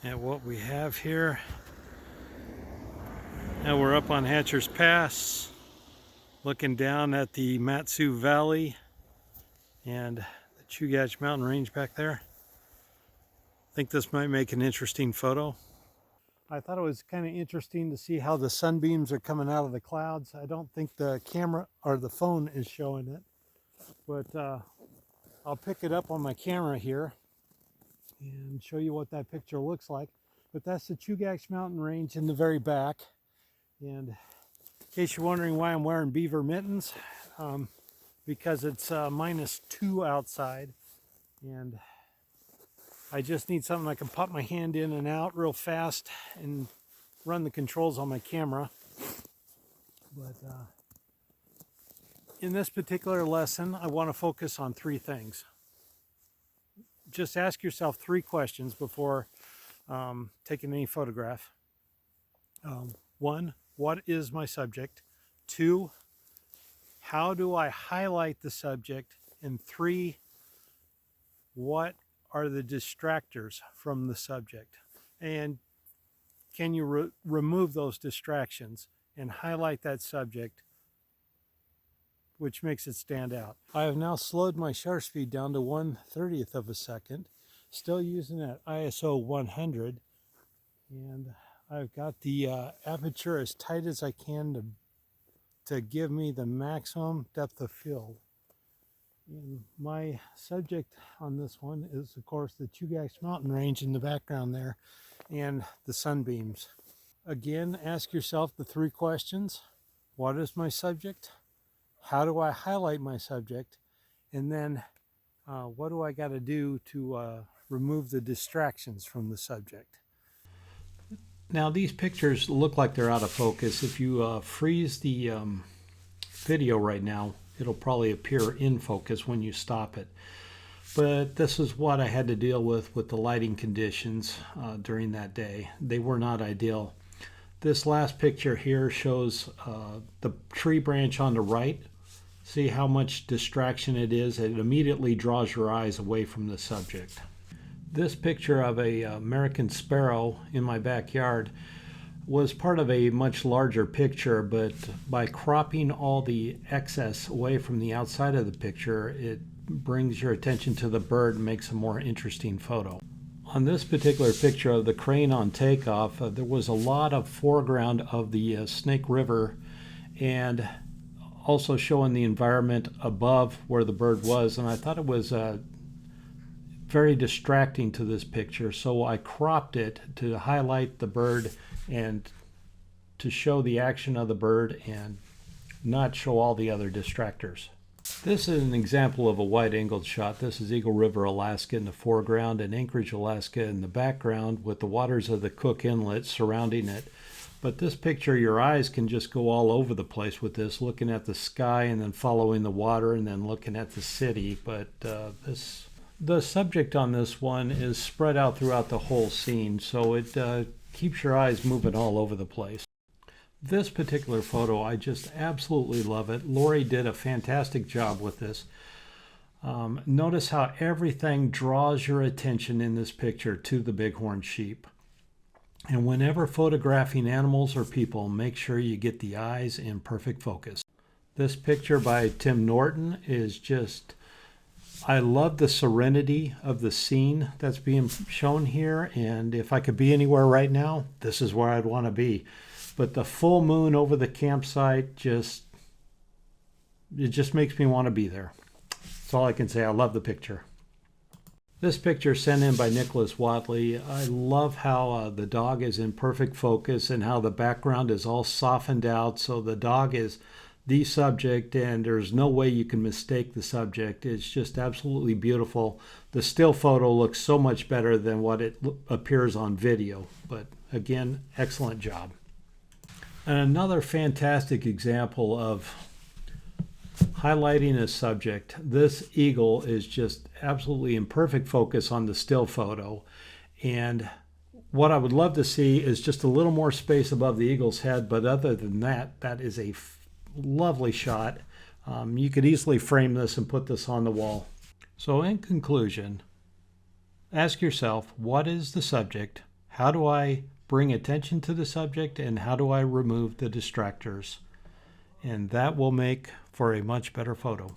at what we have here. Now we're up on Hatcher's Pass, looking down at the Mat-Su Valley and the Chugach Mountain Range back there. I think this might make an interesting photo. I thought it was kind of interesting to see how the sunbeams are coming out of the clouds. I don't think the camera or the phone is showing it, but I'll pick it up on my camera here and show you what that picture looks like. But that's the Chugach Mountain Range in the very back. And in case you're wondering why I'm wearing beaver mittens, because it's -2 outside, and I just need something I can pop my hand in and out real fast and run the controls on my camera. But in this particular lesson, I want to focus on 3 things. Just ask yourself 3 questions before taking any photograph. 1, what is my subject? 2, how do I highlight the subject? And 3, what are the distractors from the subject? And can you remove those distractions and highlight that subject, which makes it stand out? I have now slowed my shutter speed down to 1/30th of a second, still using that ISO 100, and I've got the aperture as tight as I can to give me the maximum depth of field. And my subject on this one is, of course, the Chugach Mountain Range in the background there and the sunbeams. Again, ask yourself the 3 questions. What is my subject? How do I highlight my subject? And then what do I got to do to remove the distractions from the subject? Now these pictures look like they're out of focus. If you freeze the video right now, it'll probably appear in focus when you stop it. But this is what I had to deal with the lighting conditions during that day. They were not ideal. This last picture here shows the tree branch on the right. See how much distraction it is? It immediately draws your eyes away from the subject. This picture of a American sparrow in my backyard was part of a much larger picture, but by cropping all the excess away from the outside of the picture, it brings your attention to the bird and makes a more interesting photo. On this particular picture of the crane on takeoff, there was a lot of foreground of the Snake River and also showing the environment above where the bird was, and I thought it was very distracting to this picture, so I cropped it to highlight the bird and to show the action of the bird and not show all the other distractors. This is an example of a wide-angled shot. This is Eagle River, Alaska in the foreground and Anchorage, Alaska in the background with the waters of the Cook Inlet surrounding it. But this picture, your eyes can just go all over the place with this, looking at the sky and then following the water and then looking at the city. But the subject on this one is spread out throughout the whole scene, so it keeps your eyes moving all over the place. This particular photo, I just absolutely love it. Lori did a fantastic job with this. Notice how everything draws your attention in this picture to the bighorn sheep. And whenever photographing animals or people, make sure you get the eyes in perfect focus. This picture by Tim Norton is just, I love the serenity of the scene that's being shown here, and if I could be anywhere right now, this is where I'd want to be. But the full moon over the campsite it just makes me want to be there. That's all I can say. I love the picture. This picture sent in by Nicholas Watley. I love how the dog is in perfect focus and how the background is all softened out, so the dog is the subject and there's no way you can mistake the subject. It's just absolutely beautiful. The still photo looks so much better than what it appears on video, but again, excellent job. And another fantastic example of highlighting a subject. This eagle is just absolutely in perfect focus on the still photo, and what I would love to see is just a little more space above the eagle's head, but other than that, that is a lovely shot. You could easily frame this and put this on the wall. So in conclusion, ask yourself, what is the subject? how do I bring attention to the subject and how do I remove the distractors? And that will make for a much better photo.